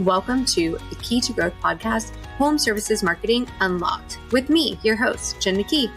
Welcome to the Key to Growth podcast, Home Services Marketing Unlocked, with me, your host, Jen McKee.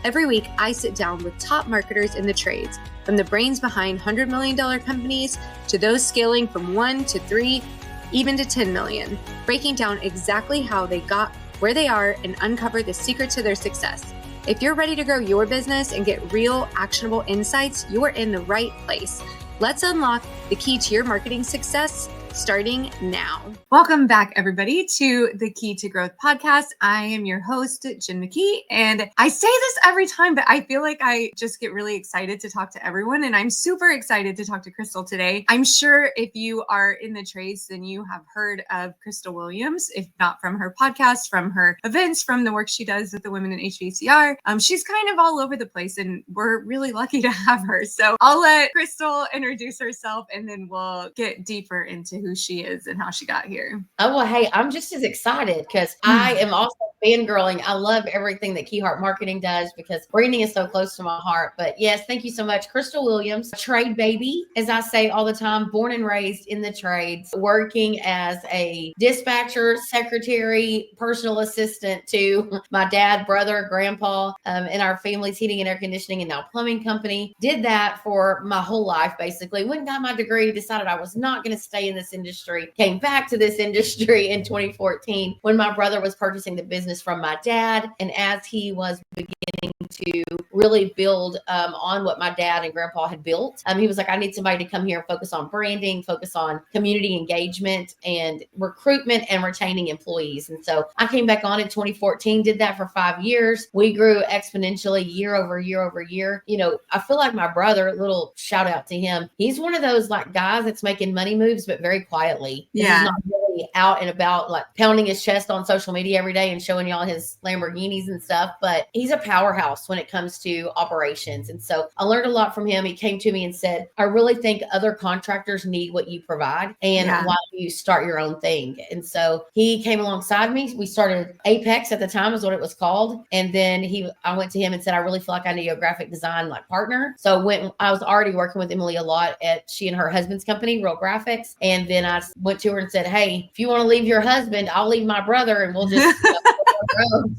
Every week, I sit down with top marketers in the trades, from the brains behind $100 million companies to those scaling from 1 to 3, even to 10 million, breaking down exactly how they got where they are and uncover the secret to their success. If you're ready to grow your business and get real, actionable insights, you are in the right place. Let's unlock the key to your marketing success, starting now. Welcome back, everybody, to the Key to Growth podcast. I am your host, Jen McKee, and I say this every time, but I feel like I just get really excited to talk to everyone, and I'm super excited to talk to Crystal today. I'm sure if you are in the trades, then you have heard of Crystal Williams, if not from her podcast, from her events, from the work she does with the women in HVACR. She's kind of all over the place, and we're really lucky to have her. So I'll let Crystal introduce herself, and then we'll get deeper into who she is and how she got here. Oh, well, hey, I'm just as excited because I am also fangirling. I love everything that Key Heart Marketing does because branding is so close to my heart. But yes, thank you so much. Crystal Williams, trade baby, as I say all the time, born and raised in the trades, working as a dispatcher, secretary, personal assistant to my dad, brother, grandpa, in our family's heating and air conditioning and now plumbing company. Did that for my whole life, basically. Went and got my degree, decided I was not going to stay in this industry, came back to this industry in 2014 when my brother was purchasing the business from my dad. And as he was beginning to really build on what my dad and grandpa had built, he was like, I need somebody to come here and focus on branding, focus on community engagement and recruitment and retaining employees. And so I came back on in 2014, did that for 5 years. We grew exponentially year over year over year. You know, I feel like my brother, little shout out to him, he's one of those like guys that's making money moves, but very quietly. Yeah. He's not really out and about like pounding his chest on social media every day and showing y'all his Lamborghinis and stuff, but he's a powerhouse when it comes to operations. And so I learned a lot from him. He came to me and said, I really think other contractors need what you provide, and why don't you start your own thing? And so he came alongside me. We started Apex at the time is what it was called. And then I went to him and said, I really feel like I need a graphic design like partner. So I was already working with Emily a lot at she and her husband's company, Real Graphics. And then I went to her and said, hey, if you want to leave your husband, I'll leave my brother and we'll just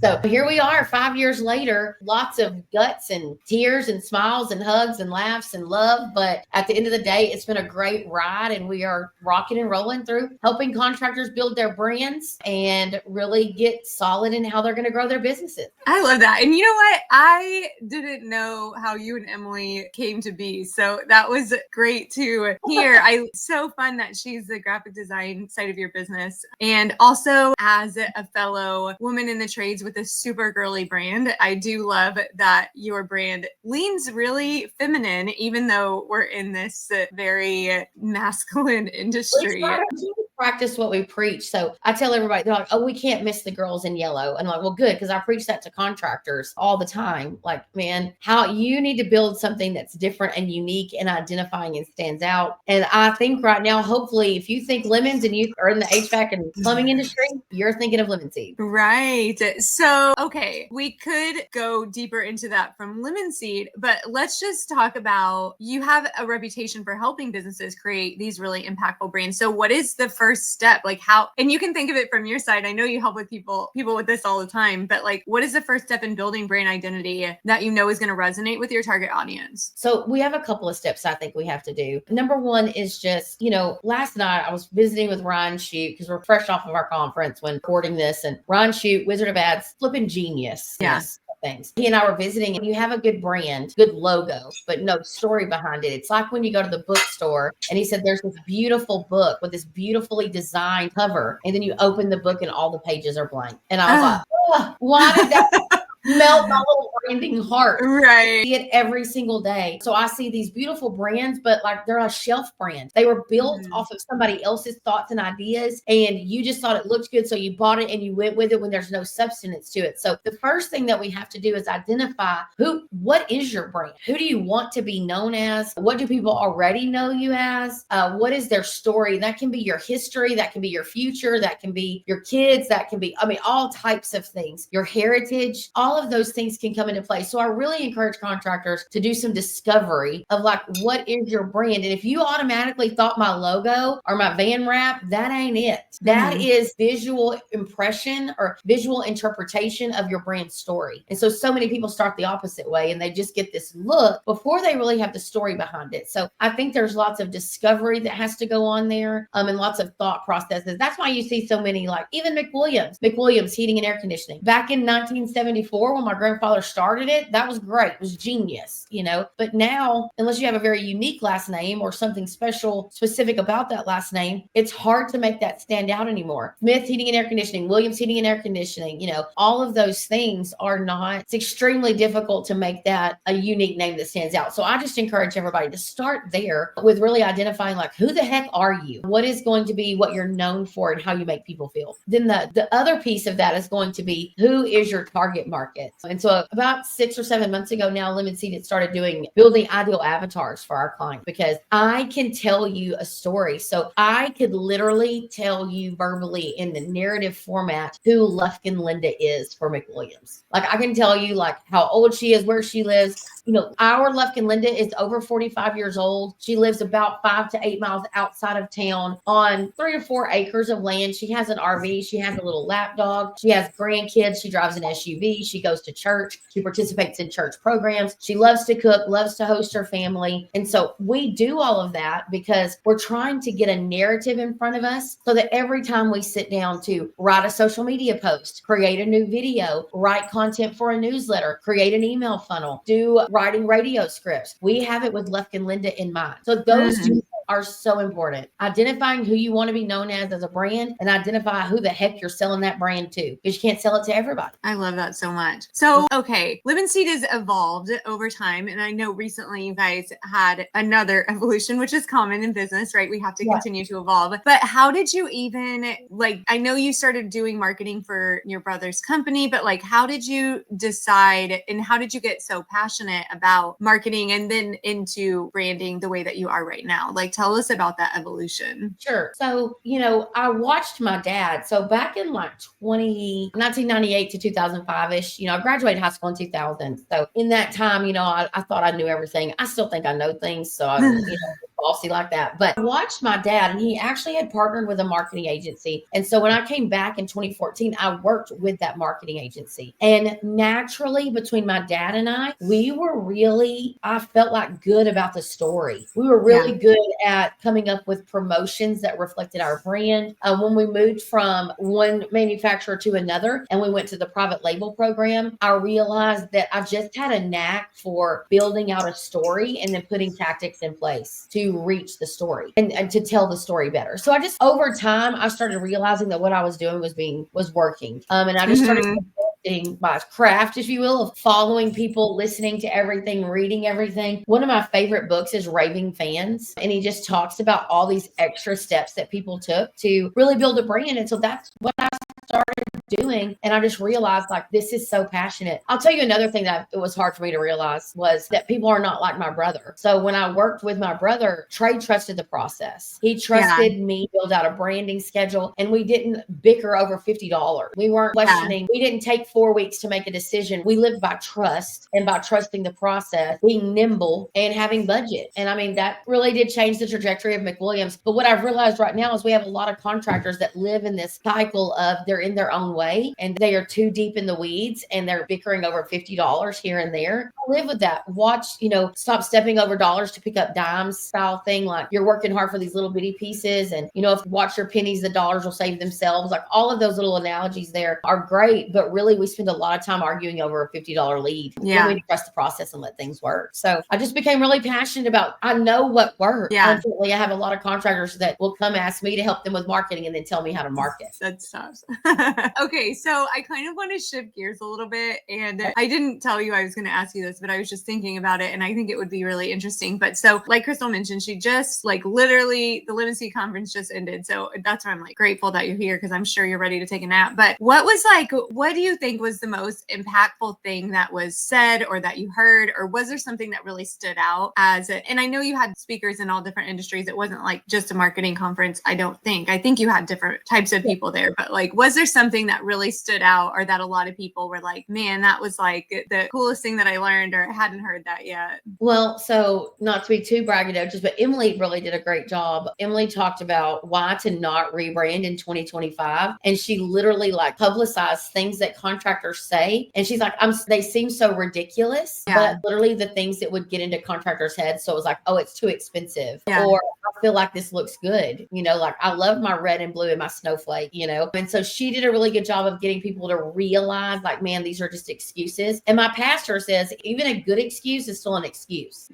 So here we are 5 years later, lots of guts and tears and smiles and hugs and laughs and love. But at the end of the day, it's been a great ride, and we are rocking and rolling through helping contractors build their brands and really get solid in how they're going to grow their businesses. I love that. And you know what? I didn't know how you and Emily came to be. So that was great to hear. So fun that she's the graphic design side of your business. And also as a fellow woman in the trades with a super girly brand, I do love that your brand leans really feminine, even though we're in this very masculine industry. Practice what we preach. So I tell everybody, they're like, oh, we can't miss the girls in yellow. And I'm like, well, good, because I preach that to contractors all the time. Like, man, how you need to build something that's different and unique and identifying and stands out. And I think right now, hopefully, if you think lemons and you are in the HVAC and plumbing industry, you're thinking of lemon seed. Right. So, okay, we could go deeper into that from lemon seed, but let's just talk about, you have a reputation for helping businesses create these really impactful brands. So what is the first step? Like how, and you can think of it from your side. I know you help with people with this all the time, but like, what is the first step in building brand identity that you know is going to resonate with your target audience? So we have a couple of steps I think we have to do. Number one is just, last night I was visiting with Ryan Shute because we're fresh off of our conference when recording this, and Ryan Shute, Wizard of Ads, flipping genius. Yeah. Yes. Things. He and I were visiting, and you have a good brand, good logo, but no story behind it. It's like when you go to the bookstore, and he said, there's this beautiful book with this beautifully designed cover. And then you open the book and all the pages are blank. And I was like, oh, why did that melt my little branding heart? Right. I see it every single day. So I see these beautiful brands, but like they're a shelf brand. They were built off of somebody else's thoughts and ideas, and you just thought it looked good. So you bought it and you went with it when there's no substance to it. So the first thing that we have to do is identify what is your brand? Who do you want to be known as? What do people already know you as? What is their story? That can be your history. That can be your future. That can be your kids. That can be, all types of things, your heritage, all all of those things can come into play. So I really encourage contractors to do some discovery of like, what is your brand? And if you automatically thought my logo or my van wrap, that ain't it. That is visual impression or visual interpretation of your brand story. And so many people start the opposite way and they just get this look before they really have the story behind it. So I think there's lots of discovery that has to go on there, and lots of thought processes. That's why you see so many, like even McWilliams Heating and Air Conditioning. Back in 1974, when my grandfather started it, that was great. It was genius, But now, unless you have a very unique last name or something specific about that last name, it's hard to make that stand out anymore. Smith Heating and Air Conditioning, Williams Heating and Air Conditioning, all of those things are not, it's extremely difficult to make that a unique name that stands out. So I just encourage everybody to start there with really identifying like, who the heck are you? What is going to be what you're known for and how you make people feel? Then the other piece of that is going to be, who is your target market? And so about 6 or 7 months ago now, Lemon Seed had started building ideal avatars for our clients, because I can tell you a story. So I could literally tell you verbally in the narrative format who Lufkin Linda is for McWilliams. Like I can tell you like how old she is, where she lives. Our Lufkin Linda is over 45 years old. She lives about 5 to 8 miles outside of town on 3 to 4 acres of land. She has an RV. She has a little lap dog. She has grandkids. She drives an SUV. She goes to church. She participates in church programs. She loves to cook, loves to host her family. And so we do all of that because we're trying to get a narrative in front of us so that every time we sit down to write a social media post, create a new video, write content for a newsletter, create an email funnel, do writing radio scripts, we have it with Lufkin Linda in mind. So those two are so important. Identifying who you want to be known as a brand, and identify who the heck you're selling that brand to, because you can't sell it to everybody. I love that so much. So, okay, Lemon Seed has evolved over time. And I know recently you guys had another evolution, which is common in business, right? We have to continue to evolve. But how did you even, I know you started doing marketing for your brother's company, but how did you decide and how did you get so passionate about marketing and then into branding the way that you are right now? Tell us about that evolution. Sure. So, I watched my dad. So back in 1998 to 2005-ish, I graduated high school in 2000. So in that time, I thought I knew everything. I still think I know things. So I, bossy like that. But I watched my dad, and he actually had partnered with a marketing agency. And so when I came back in 2014, I worked with that marketing agency. And naturally, between my dad and I felt like good about the story. We were really good at coming up with promotions that reflected our brand. When we moved from one manufacturer to another and we went to the private label program, I realized that I just had a knack for building out a story and then putting tactics in place to reach the story and to tell the story better. So I just, over time, I started realizing that what I was doing was working. And I just started my craft, if you will, of following people, listening to everything, reading everything. One of my favorite books is Raving Fans, and he just talks about all these extra steps that people took to really build a brand. And so that's what I started doing. And I just realized this is so passionate. I'll tell you another thing that it was hard for me to realize was that people are not like my brother. So when I worked with my brother, Trey trusted the process. He trusted me build out a branding schedule, and we didn't bicker over $50. We weren't questioning. We didn't take 4 weeks to make a decision. We lived by trust and by trusting the process, being nimble and having budget. And I mean, that really did change the trajectory of McWilliams. But what I've realized right now is we have a lot of contractors that live in this cycle of they're in their own way and they are too deep in the weeds and they're bickering over $50 here and there. I live with that. Watch, stop stepping over dollars to pick up dimes style thing. Like you're working hard for these little bitty pieces, and if you watch your pennies, the dollars will save themselves. Like all of those little analogies there are great, but really we spend a lot of time arguing over a $50 lead. Yeah. We trust the process and let things work. So I just became really passionate about, I know what works. Yeah. Unfortunately, I have a lot of contractors that will come ask me to help them with marketing and then tell me how to market. That sucks. Okay. So I kind of want to shift gears a little bit. And I didn't tell you I was going to ask you this, but I was just thinking about it. And I think it would be really interesting. But so like Crystal mentioned, she just literally the Lemon Seed conference just ended. So that's why I'm grateful that you're here, because I'm sure you're ready to take a nap. But what do you think was the most impactful thing that was said or that you heard, or was there something that really stood out and I know you had speakers in all different industries. It wasn't just a marketing conference. I think you had different types of people there, but Was there something that really stood out or that a lot of people were like, man, that was like the coolest thing that I learned, or I hadn't heard that yet? Well, so not to be too braggadocious, but Emily really did a great job. Emily talked about why to not rebrand in 2025. And she literally like publicized things that contractors say. And she's like, they seem so ridiculous, but literally the things that would get into contractors' heads. So it was like, oh, it's too expensive. Or I feel like this looks good. Like I love my red and blue and my snowflake, And so she did a really good job of getting people to realize like, man, these are just excuses. And my pastor says, even a good excuse is still an excuse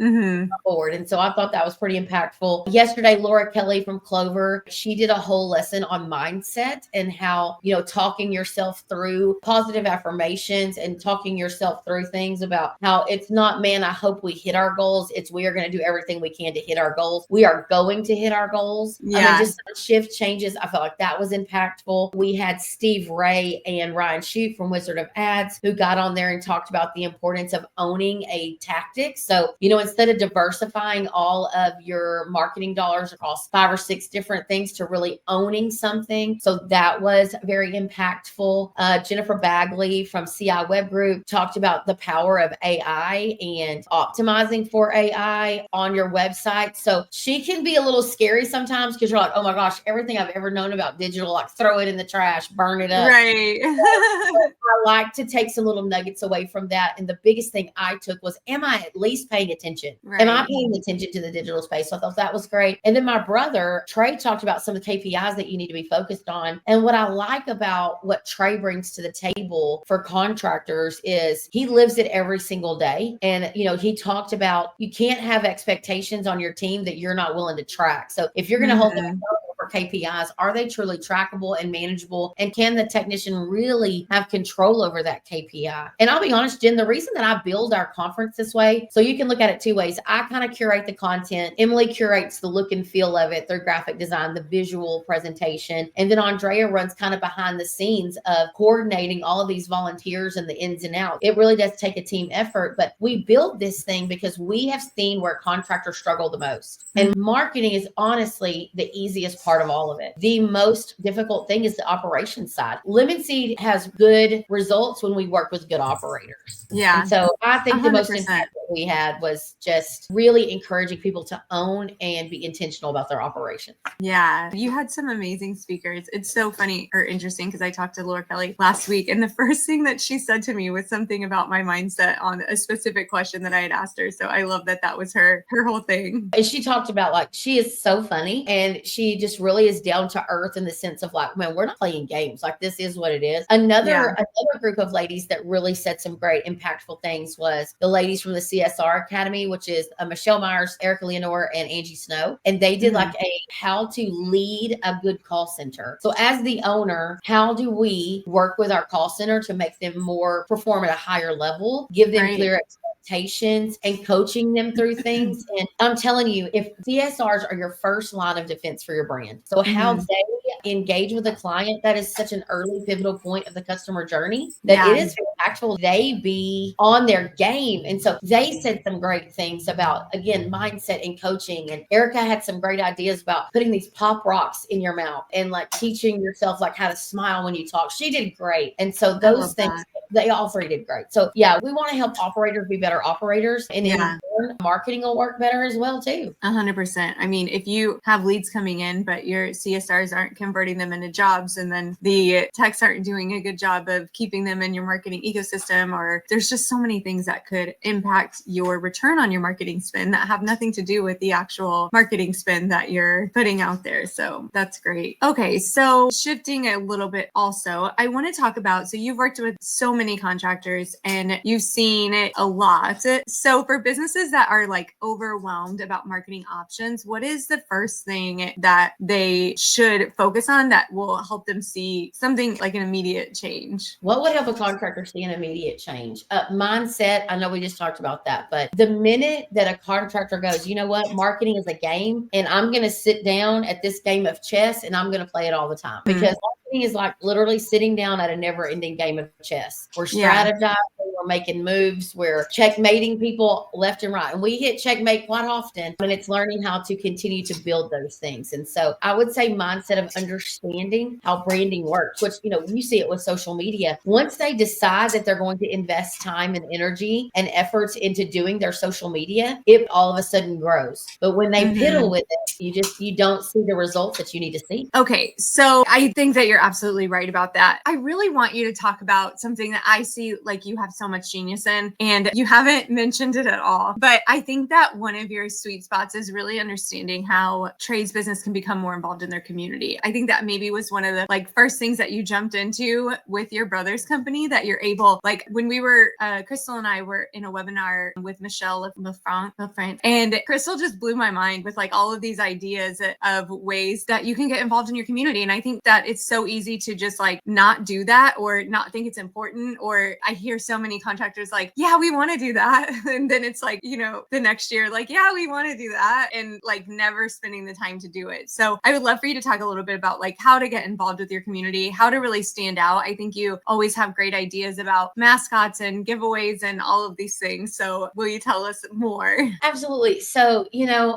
forward. And so I thought that was pretty impactful. Yesterday, Laura Kelly from Clover, she did a whole lesson on mindset and how, talking yourself through positive affirmations and talking yourself through things about how it's not, man, I hope we hit our goals. It's we are going to do everything we can to hit our goals. We are going to hit our goals. Just shift changes. I felt like that was impactful. We had Steve Ray and Ryan Shute from Wizard of Ads who got on there and talked about the importance of owning a tactic. So, instead of diversifying all of your marketing dollars across 5 or 6 different things to really owning something. So that was very impactful. Jennifer Bagley from CI Web Group talked about the power of AI and optimizing for AI on your website. So she can be a little scary sometimes because you're like, oh my gosh, everything I've ever known about digital, like throw it in the trash, burn it up. Right. I like to take some little nuggets away from that. And the biggest thing I took was, am I at least paying attention? Right. Am I paying attention to the digital space? So I thought that was great. And then my brother, Trey, talked about some of the KPIs that you need to be focused on. And what I like about what Trey brings to the table for contractors is he lives it every single day. And, he talked about you can't have expectations on your team that you're not willing to track. So if you're going to hold them for KPIs, are they truly trackable and manageable? And can the technician really have control over that KPI? And I'll be honest, Jen, the reason that I build our conference this way, so you can look at it 2 ways. I kind of curate the content. Emily curates the look and feel of it, their graphic design, the visual presentation. And then Andrea runs kind of behind the scenes of coordinating all of these volunteers and the ins and outs. It really does take a team effort, but we built this thing because we have seen where contractors struggle the most. And marketing is honestly the easiest part of all of it. The most difficult thing is the operations side. Lemon Seed has good results when we work with good operators. Yeah. And so I think 100%. The most impact that we had was just really encouraging people to own and be intentional about their operations. Yeah. You had some amazing speakers. It's so funny or interesting because I talked to Laura Kelly last week, and the first thing that she said to me was something about my mindset on a specific question that I had asked her. So I love that that was her whole thing. And she talked about like, she is so funny and she just really is down to earth in the sense of like, man, we're not playing games. Like this is what it is. Another group of ladies that really said some great impactful things was the ladies from the CSR Academy, which is Michelle Myers, Erica Leonore, and Angie Snow. And they did like a how to lead a good call center. So as the owner, how do we work with our call center to make them more perform at a higher level, give them clear expectations and coaching them through things. And I'm telling you, if CSRs are your first line of defense for your brand. So how they engage with a client, that is such an early pivotal point of the customer journey that it is impactful. They be on their game. And so they said some great things about, again, mindset and coaching. And Erica had some great ideas about putting these pop rocks in your mouth and like teaching yourself like how to smile when you talk. She did great. And so those things, they all three did great. So yeah, we want to help operators be better operators, and then marketing will work better as well too. 100%. I mean, if you have leads coming in, but your CSRs aren't converting them into jobs, and then the techs aren't doing a good job of keeping them in your marketing ecosystem, or there's just so many things that could impact your return on your marketing spend that have nothing to do with the actual marketing spend that you're putting out there. So that's great. Okay. So shifting a little bit also, I want to talk about, so you've worked with so many contractors and you've seen it a lot. So for businesses that are like overwhelmed about marketing options, what is the first thing that they should focus on that will help them see something like an immediate change? What would help a contractor see an immediate change? Mindset. I know we just talked about that, but the minute that a contractor goes, you know what, marketing is a game and I'm going to sit down at this game of chess and I'm going to play it all the time, because marketing is like literally sitting down at a never ending game of chess. We're Yeah. strategizing, we're making moves, we're checkmating people left and right. And we hit checkmate quite often. And it's learning how to continue to build those things. And so I would say mindset of understanding how branding works, which, you see it with social media. Once they decide that they're going to invest time and energy and efforts into doing their social media, it all of a sudden grows. But when they piddle with it, you don't see the results that you need to see. Okay, so I think that you're absolutely right about that. I really want you to talk about something that I see like you have so much genius in, and you haven't mentioned it at all. But I think that one of your sweet spots is really understanding how trades business can become more involved in their community. I think that maybe was one of the first things that you jumped into with your brother's company, that you're able, when we were, Crystal and I were in a webinar with Michelle Lefranc, and Crystal just blew my mind with all of these ideas of ways that you can get involved in your community. And I think that it's so easy to just not do that or not think it's important. Or I hear so many contractors yeah, we want to do that. And then it's the next year, yeah, we want to do that. And never spending the time to do it. So I would love for you to talk a little bit about how to get involved with your community, how to really stand out. I think you always have great ideas about mascots and giveaways and all of these things. So will you tell us more? Absolutely. So,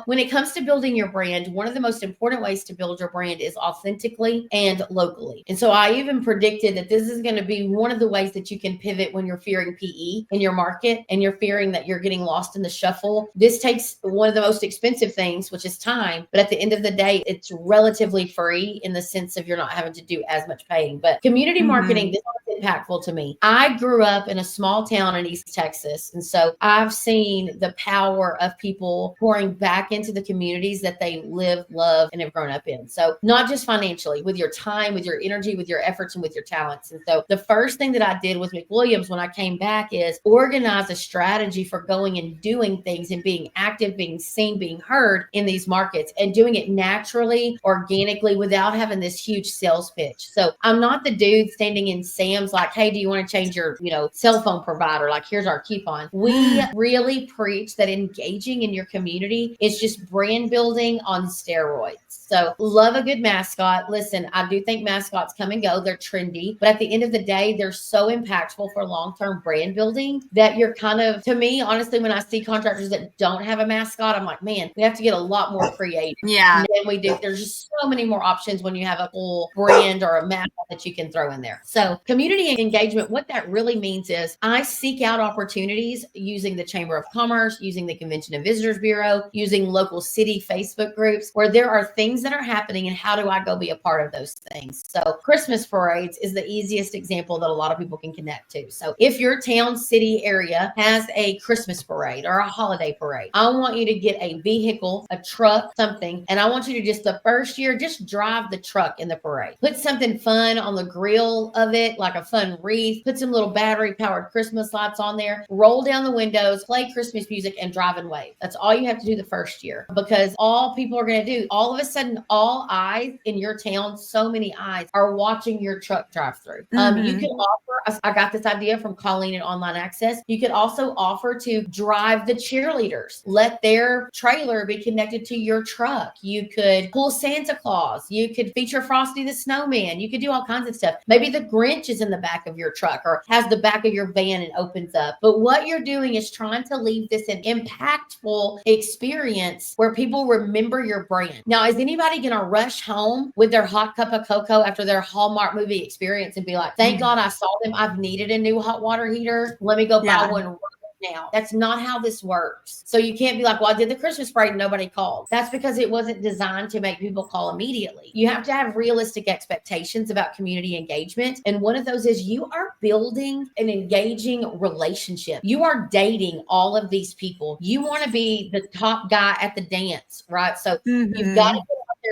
when it comes to building your brand, one of the most important ways to build your brand is authentically and locally. And so I even predicted that this is going to be one of the ways that you can pivot when you're fearing PE in your market and you're fearing that you're getting lost in the shuffle. This takes one of the most expensive things, which is time. But at the end of the day, it's relatively free in the sense of you're not having to do as much paying. But community marketing, this is impactful to me. I grew up in a small town in East Texas. And so I've seen the power of people pouring back into the communities that they live, love, and have grown up in. So not just financially, with your time, with your energy, with your efforts, and with your talents. And so the first thing that I did with McWilliams when I came back is organize a strategy for going and doing things and being active, being seen, being heard in these markets, and doing it naturally, organically, without having this huge sales pitch. So I'm not the dude standing in Sam's hey, do you want to change your, cell phone provider? Here's our coupon. We really preach that engaging in your community is just brand building on steroids. So love a good mascot. Listen, I do think mascots come and go. They're trendy, but at the end of the day, they're so impactful for long-term brand building that you're to me, honestly, when I see contractors that don't have a mascot, I'm like, man, we have to get a lot more creative. Yeah. And we do. There's just so many more options when you have a full brand or a mascot that you can throw in there. So community engagement, what that really means is I seek out opportunities using the Chamber of Commerce, using the Convention and Visitors Bureau, using local city Facebook groups where there are things that are happening, and how do I go be a part of those things? So Christmas parades is the easiest example that a lot of people can connect to. So if your town, city, area has a Christmas parade or a holiday parade, I want you to get a vehicle, a truck, something, and I want you to just the first year, just drive the truck in the parade. Put something fun on the grill of it, like a fun wreath, put some little battery powered Christmas lights on there, roll down the windows, play Christmas music, and drive and wave. That's all you have to do the first year, because all people are going to do, all of a sudden, all eyes in your town, so many eyes are watching your truck drive through. You could offer, I got this idea from Colleen at Online Access. You could also offer to drive the cheerleaders, let their trailer be connected to your truck. You could pull Santa Claus. You could feature Frosty the Snowman. You could do all kinds of stuff. Maybe the Grinch is in the back of your truck or has the back of your van and opens up. But what you're doing is trying to leave this an impactful experience where people remember your brand. Now, is anybody going to rush home with their hot cup of cocoa after their Hallmark movie experience and be like, thank God I saw them. I've needed a new hot water heater. Let me go buy one right now. That's not how this works. So you can't be like, well, I did the Christmas parade and nobody called. That's because it wasn't designed to make people call immediately. You have to have realistic expectations about community engagement. And one of those is you are building an engaging relationship. You are dating all of these people. You want to be the top guy at the dance, right? So you've got to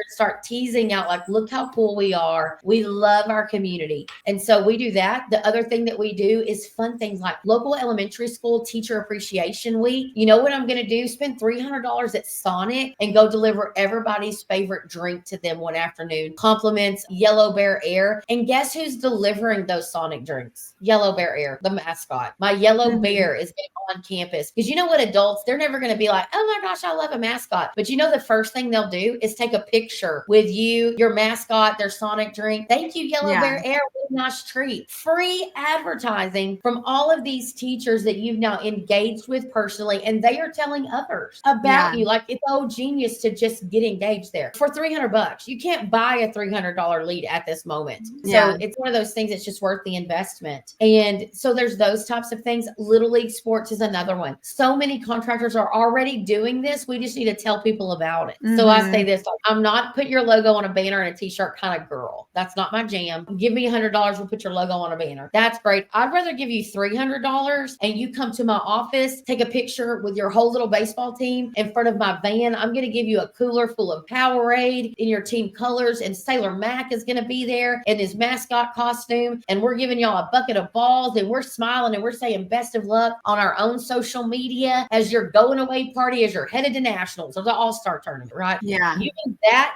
start teasing out look how cool we are. We love our community. And so we do that. The other thing that we do is fun things like local elementary school teacher appreciation week. You know what I'm going to do? Spend $300 at Sonic and go deliver everybody's favorite drink to them one afternoon. Compliments Yellow Bear Air. And guess who's delivering those Sonic drinks? Yellow Bear Air, the mascot. My yellow bear is on campus. Because you know what, adults, they're never going to be like, oh my gosh, I love a mascot. But you know the first thing they'll do is take a picture picture with you, your mascot, their Sonic drink. Thank you, Yellow Bear Air. What a nice treat. Free advertising from all of these teachers that you've now engaged with personally, and they are telling others about you. Like, it's so genius to just get engaged there for $300. You can't buy a $300 lead at this moment. So it's one of those things that's just worth the investment. And so there's those types of things. Little League Sports is another one. So many contractors are already doing this. We just need to tell people about it. So I say this, like, I'm not put your logo on a banner and a t-shirt kind of girl. That's not my jam. Give me $100. We'll put your logo on a banner. That's great. I'd rather give you $300 and you come to my office, take a picture with your whole little baseball team in front of my van. I'm going to give you a cooler full of Powerade in your team colors, and Sailor Mac is going to be there in his mascot costume. And we're giving y'all a bucket of balls, and we're smiling and we're saying best of luck on our own social media as your going away party, as you're headed to nationals or the all-star tournament, right? Yeah.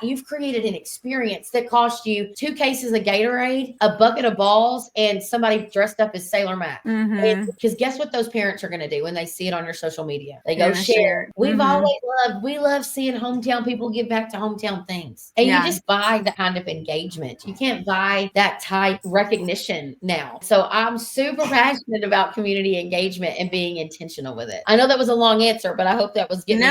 You've created an experience that cost you 2 cases of Gatorade, a bucket of balls, and somebody dressed up as Sailor Mac. Because guess what those parents are going to do when they see it on your social media? They go share. We love seeing hometown people give back to hometown things. And you just buy that kind of engagement. You can't buy that type recognition now. So I'm super passionate about community engagement and being intentional with it. I know that was a long answer, but I hope that was getting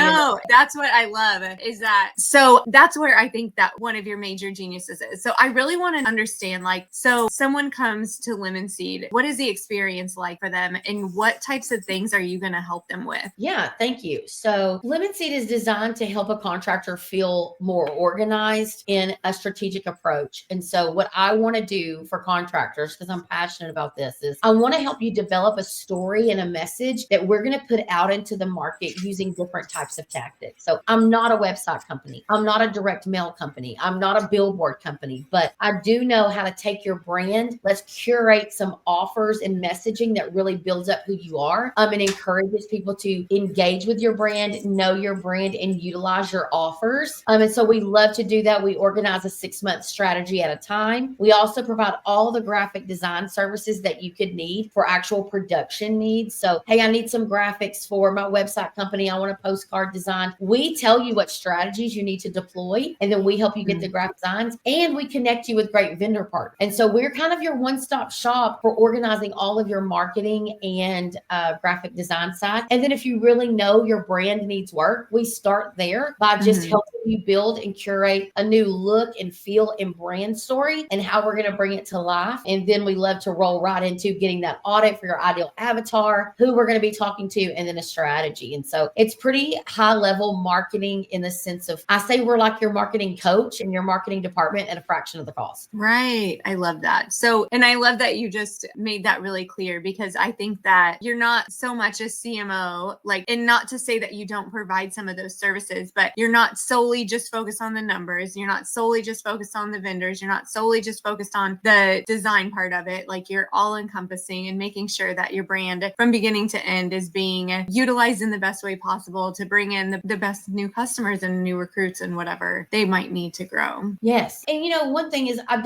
that's what I love is that. So that's where I think that one of your major geniuses is. So I really want to understand, like, so someone comes to Lemon Seed, what is the experience like for them, and what types of things are you going to help them with? Yeah, thank you. So Lemon Seed is designed to help a contractor feel more organized in a strategic approach. And so what I want to do for contractors, because I'm passionate about this, is I want to help you develop a story and a message that we're going to put out into the market using different types of tactics. So I'm not a website company. I'm not a direct mail company. I'm not a billboard company, but I do know how to take your brand. Let's curate some offers and messaging that really builds up who you are, and encourages people to engage with your brand, know your brand, and utilize your offers. And so we love to do that. We organize a 6-month strategy at a time. We also provide all the graphic design services that you could need for actual production needs. So, hey, I need some graphics for my website company. I want a postcard design. We tell you what strategies you need to deploy, and then we help you get the graphic designs, and we connect you with great vendor partners. And so we're kind of your one-stop shop for organizing all of your marketing and graphic design side. And then if you really know your brand needs work, we start there by just helping you build and curate a new look and feel and brand story and how we're going to bring it to life. And then we love to roll right into getting that audit for your ideal avatar, who we're going to be talking to, and then a strategy. And so it's pretty high level marketing in the sense of, I say we're like your marketing coach and your marketing department at a fraction of the cost. Right. I love that. So, and I love that you just made that really clear, because I think that you're not so much a CMO, like, and not to say that you don't provide some of those services, but you're not solely just focused on the numbers. You're not solely just focused on the vendors. You're not solely just focused on the design part of it. Like, you're all encompassing and making sure that your brand from beginning to end is being utilized in the best way possible to bring in the best new customers and new recruits and whatever they might need to grow. Yes. And one thing is I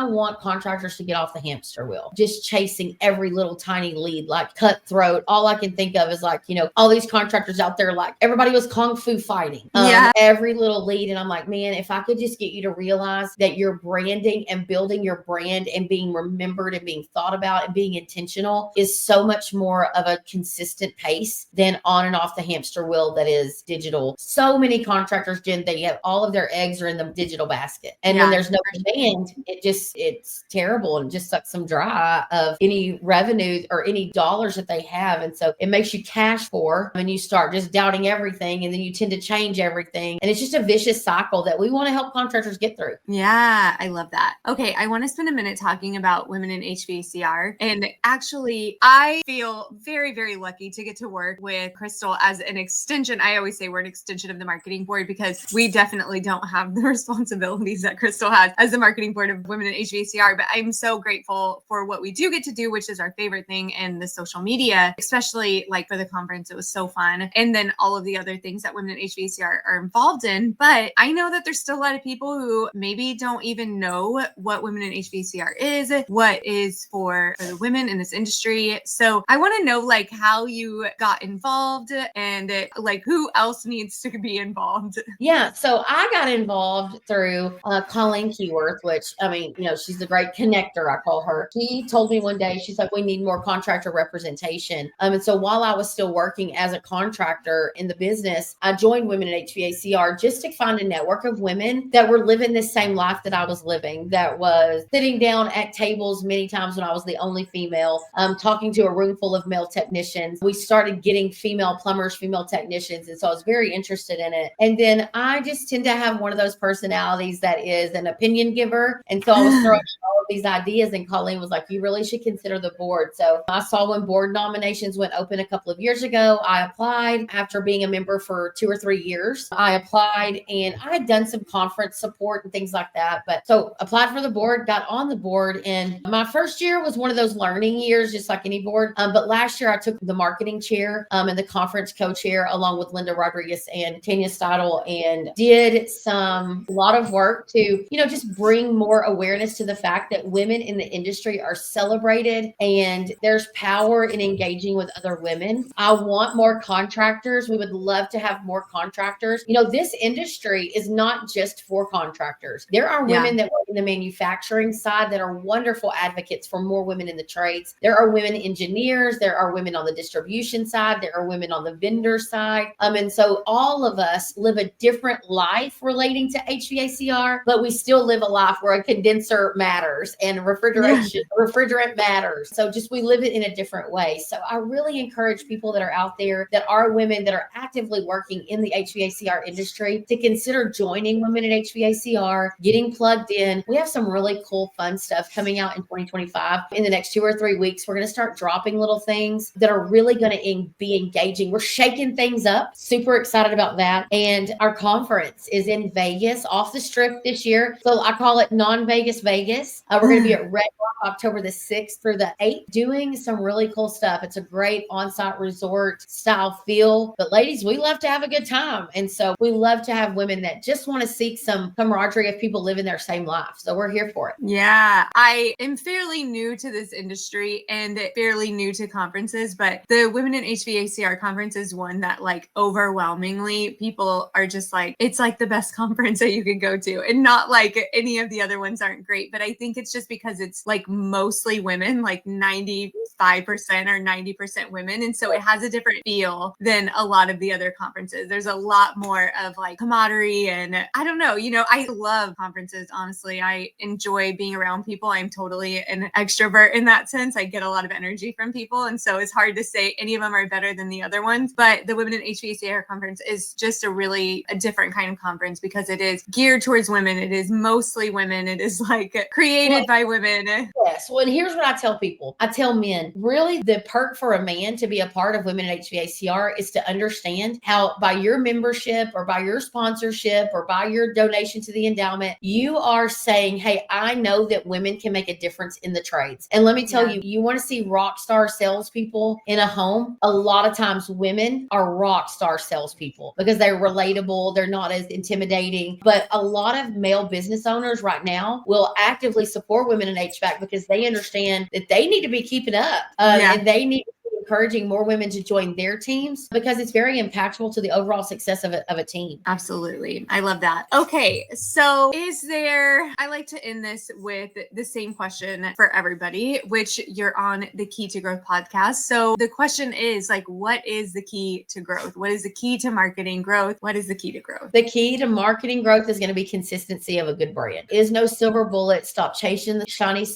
want contractors to get off the hamster wheel, just chasing every little tiny lead, like cutthroat. All I can think of is like, all these contractors out there, like everybody was kung fu fighting every little lead. And I'm like, man, if I could just get you to realize that your branding and building your brand and being remembered and being thought about and being intentional is so much more of a consistent pace than on and off the hamster wheel that is digital. So many contractors, Jen, they have all of their eggs are in the digital basket. And when there's no demand, it's terrible and just sucks them dry of any revenue or any dollars that they have. And so it makes you cash poor and you start just doubting everything, and then you tend to change everything. And it's just a vicious cycle that we want to help contractors get through. Yeah, I love that. Okay, I want to spend a minute talking about women in HVACR. And actually, I feel very, very lucky to get to work with Crystal as an extension. I always say we're an extension of the marketing board, because we definitely don't have the responsibilities that Crystal has as the marketing board of women in HVACR. But I'm so grateful for what we do get to do, which is our favorite thing, and the social media, especially like for the conference. It was so fun. And then all of the other things that women in HVACR are involved in. But I know that there's still a lot of people who maybe don't even know what women in HVACR is, what is for the women in this industry. So I want to know like how you got involved and like who else needs to be involved. Yeah. So So I got involved through Colleen Keyworth, which, I mean, she's a great connector, I call her. She told me one day, she's like, we need more contractor representation. And so while I was still working as a contractor in the business, I joined Women in HVACR just to find a network of women that were living the same life that I was living, that was sitting down at tables many times when I was the only female, talking to a room full of male technicians. We started getting female plumbers, female technicians. And so I was very interested in it. And then I just tend to have one of those personalities that is an opinion giver. And so I was throwing all of these ideas, and Colleen was like, you really should consider the board. So I saw when board nominations went open a couple of years ago, I applied after being a member for 2 or 3 years. I applied, and I had done some conference support and things like that. But so applied for the board, got on the board. And my first year was one of those learning years, just like any board. But last year I took the marketing chair and the conference co-chair along with Linda Rodriguez and Tanya Stottle, and did a lot of work to, just bring more awareness to the fact that women in the industry are celebrated and there's power in engaging with other women. I want more contractors. We would love to have more contractors. This industry is not just for contractors. There are women that work in the manufacturing side that are wonderful advocates for more women in the trades. There are women engineers. There are women on the distribution side. There are women on the vendor side. And so all of us live a different life relating to HVACR, but we still live a life where a condenser matters and refrigerant matters. So just we live it in a different way. So I really encourage people that are out there that are women that are actively working in the HVACR industry to consider joining Women in HVACR, getting plugged in. We have some really cool, fun stuff coming out in 2025. In the next 2 or 3 weeks, we're going to start dropping little things that are really going to be engaging. We're shaking things up. Super excited about that. And our conference is in Vegas, off the strip this year. So I call it non-Vegas Vegas. We're going to be at Red Rock October the 6th through the 8th, doing some really cool stuff. It's a great on-site resort style feel. But ladies, we love to have a good time. And so we love to have women that just want to seek some camaraderie of people living their same life. So we're here for it. Yeah, I am fairly new to this industry and fairly new to conferences, but the Women in HVACR conference is one that overwhelmingly people are just it's the best conference that you can go to, and not any of the other ones aren't great. But I think it's just because it's mostly women, 95% or 90% women. And so it has a different feel than a lot of the other conferences. There's a lot more of camaraderie, and I don't know, I love conferences. Honestly, I enjoy being around people. I'm totally an extrovert in that sense. I get a lot of energy from people. And so it's hard to say any of them are better than the other ones. But the Women in HVACR conference is just a different kind of conference because it is geared towards women. It is mostly women. It is created by women. Yes. Well, and here's what I tell people. I tell men, really the perk for a man to be a part of Women in HVACR is to understand how by your membership or by your sponsorship or by your donation to the endowment, you are saying, hey, I know that women can make a difference in the trades. And let me tell you, you want to see rock star salespeople in a home. A lot of times women are rock star salespeople because they're relatable. They're not as intimidating. But a lot of male business owners right now will actively support women in HVAC because they understand that they need to be keeping up and they need to be encouraging more women to join their teams because it's very impactful to the overall success of a team. Absolutely. I love that. Okay. So I like to end this with the same question for everybody, which you're on the Key to Growth podcast. So the question is what is the key to growth? What is the key to marketing growth? What is the key to growth? The key to marketing growth is going to be consistency of a good brand. It is no silver bullet. Stop chasing the shiny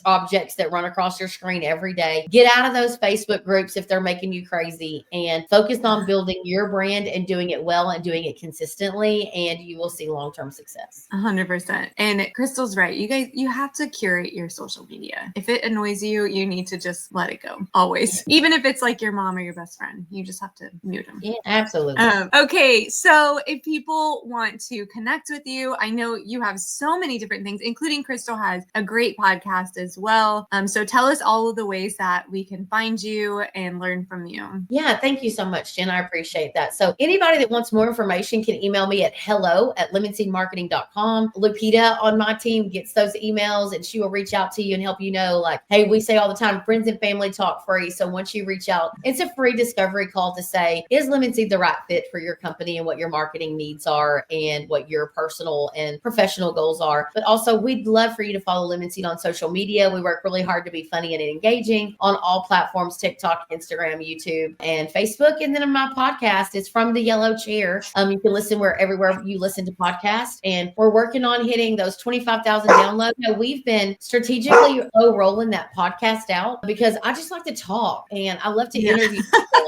objects that run across your screen every day. Get out of those Facebook groups if they're making you crazy and focus on building your brand and doing it well and doing it consistently, and you will see long-term success. 100%. And Crystal's right. You guys, you have to curate your social media. If it annoys you, you need to just let it go. Always. Even if it's your mom or your best friend, you just have to mute them. Yeah, absolutely. Okay. So if people want to connect with you, I know you have so many different things, including Crystal has a great podcast as well. So tell us all of the ways that we can find you you and learn from you. Yeah, thank you so much, Jen. I appreciate that. So anybody that wants more information can email me at hello@lemonseedmarketing.com. Lupita on my team gets those emails and she will reach out to you and help you know, like, hey, we say all the time, friends and family talk free. So once you reach out, it's a free discovery call to say, is Lemon Seed the right fit for your company and what your marketing needs are and what your personal and professional goals are. But also, we'd love for you to follow Lemon Seed on social media. We work really hard to be funny and engaging on all platforms, TikTok, Instagram, YouTube, and Facebook. And then my podcast is From the Yellow Chair. You can listen everywhere you listen to podcasts. And we're working on hitting those 25,000 downloads. Now, we've been strategically rolling that podcast out because I just like to talk and I love to interview people.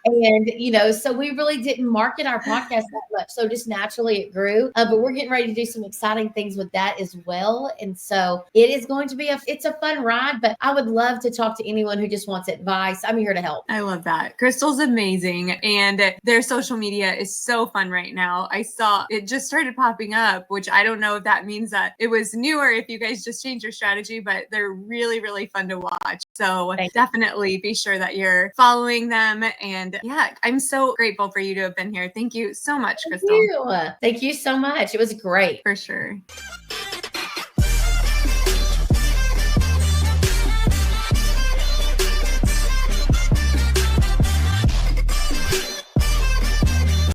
And, so we really didn't market our podcast that much. So just naturally it grew. But we're getting ready to do some exciting things with that as well. And so it is going to be it's a fun ride, but I would love to talk to anyone who just wants advice. I'm here to help. I love that. Crystal's amazing. And their social media is so fun right now. I saw it just started popping up, which I don't know if that means that it was new or if you guys just changed your strategy, but they're really, really fun to watch. So definitely be sure that you're following them. And yeah, I'm so grateful for you to have been here. Thank you so much, Crystal. Thank you so much. It was great. For sure.